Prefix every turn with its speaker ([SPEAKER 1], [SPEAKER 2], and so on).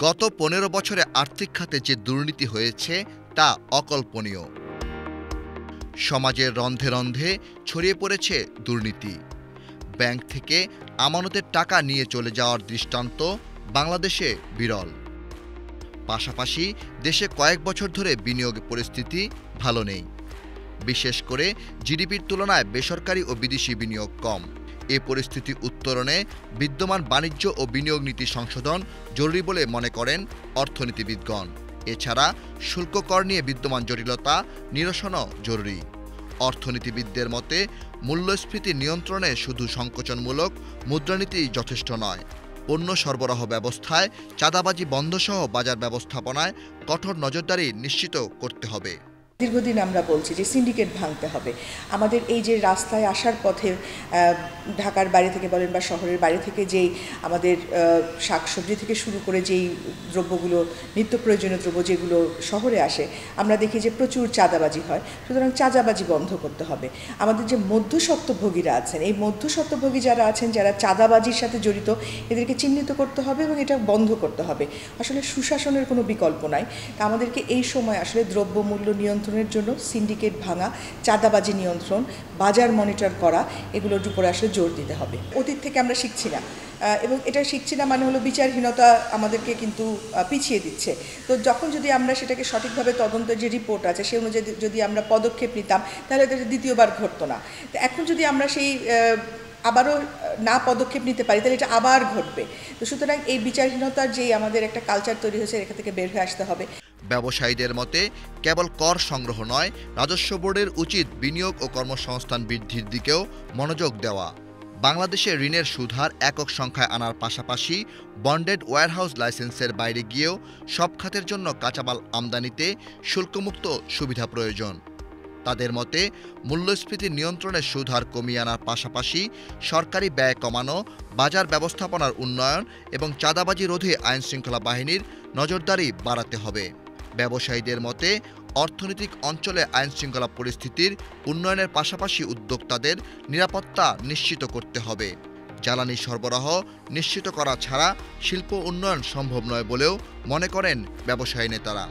[SPEAKER 1] গত ১৫ বছরে আর্থিক খাতে যে দুর্নীতি হয়েছে তা অকল্পনীয়। সমাজের রন্ধে রন্ধে ছড়িয়ে পড়েছে দুর্নীতি। ব্যাংক থেকে আমানতের টাকা নিয়ে চলে যাওয়ার দৃষ্টান্ত বাংলাদেশে বিরল। পাশাপাশি দেশে কয়েক বছর ধরে বিনিয়োগ পরিস্থিতি ভালো নেই। বিশেষ করে জিডিপির তুলনায় বেসরকারি ও বিদেশি বিনিয়োগ কম। এ পরিস্থিতি উত্তরণে বিদ্যমান বাণিজ্য ও বিনিয়োগ নীতি সংশোধন জরুরি বলে মনে করেন অর্থনীতিবিদগণ। এছাড়া শুল্ক কর নিয়ে বিদ্যমান জটিলতা নিরসনও জরুরি। অর্থনীতিবিদদের মতে মূল্যস্ফীতি নিয়ন্ত্রণে শুধু সংকোচনমূলক মুদ্রানীতি যথেষ্ট নয়। পণ্য সরবরাহ ব্যবস্থায় চাঁদাবাজি বন্ধসহ বাজার ব্যবস্থাপনায় কঠোর নজরদারি নিশ্চিত করতে হবে।
[SPEAKER 2] দীর্ঘদিন আমরা বলছি যে সিন্ডিকেট ভাঙতে হবে। আমাদের এই যে রাস্তায় আসার পথে ঢাকার বাইরে থেকে বলেন বা শহরের বাইরে থেকে যেই আমাদের শাকসবজি থেকে শুরু করে যেই দ্রব্যগুলো নিত্য প্রয়োজনীয় দ্রব্য যেগুলো শহরে আসে, আমরা দেখি যে প্রচুর চাঁদাবাজি হয়। সুতরাং চাঁদাবাজি বন্ধ করতে হবে। আমাদের যে মধ্যস্বত্বভোগীরা আছেন, এই মধ্যস্বত্বভোগী যারা আছেন, যারা চাঁদাবাজির সাথে জড়িত, এদেরকে চিহ্নিত করতে হবে এবং এটা বন্ধ করতে হবে। আসলে সুশাসনের কোনো বিকল্প নাই। তা আমাদেরকে এই সময় আসলে দ্রব্যমূল্য নিয়ন্ত্রণের জন্য সিন্ডিকেট ভাঙা, চাঁদাবাজি নিয়ন্ত্রণ, বাজার মনিটর করা, এগুলোর উপরে আসলে জোর দিতে হবে। অতীত থেকে আমরা শিখছি না, এবং এটা শিখছি না মানে হলো বিচারহীনতা আমাদেরকে কিন্তু পিছিয়ে দিচ্ছে। তো যখন যদি আমরা সেটাকে সঠিকভাবে তদন্তের যে রিপোর্ট আছে সে অনুযায়ী যদি আমরা পদক্ষেপ নিতাম, তাহলে এটা দ্বিতীয়বার ঘটতো না। তো এখন যদি আমরা সেই আবারও না পদক্ষেপ নিতে পারি, তাহলে এটা আবার ঘটবে। তো সুতরাং এই বিচারহীনতার যে আমাদের একটা কালচার তৈরি হয়েছে, এখান থেকে বের হয়ে আসতে হবে।
[SPEAKER 1] ব্যবসায়ীদের মতে কেবল কর সংগ্রহ নয়, রাজস্ব বোর্ডের উচিত বিনিয়োগ ও কর্মসংস্থান বৃদ্ধির দিকেও মনোযোগ দেওয়া। বাংলাদেশে ঋণের সুদহার একক সংখ্যায় আনার পাশাপাশি বন্ডেড ওয়্যারহাউস লাইসেন্সের বাইরে গিয়েও সব খাতের জন্য কাঁচামাল আমদানিতে শুল্কমুক্ত সুবিধা প্রয়োজন। তাদের মতে মূল্যস্ফীতি নিয়ন্ত্রণে সুদহার কমিয়ে আনার পাশাপাশি সরকারি ব্যয় কমানো, বাজার ব্যবস্থাপনার উন্নয়ন এবং চাঁদাবাজি রোধে আইনশৃঙ্খলা বাহিনীর নজরদারি বাড়াতে হবে। ব্যবসায়ীদের মতে অর্থনৈতিক অঞ্চলে আইনশৃঙ্খলা পরিস্থিতির উন্নয়নের পাশাপাশি উদ্যোক্তাদের নিরাপত্তা নিশ্চিত করতে হবে। জ্বালানি সরবরাহ নিশ্চিত করা ছাড়া শিল্প উন্নয়ন সম্ভব নয় বলেও মনে করেন ব্যবসায়ী নেতারা।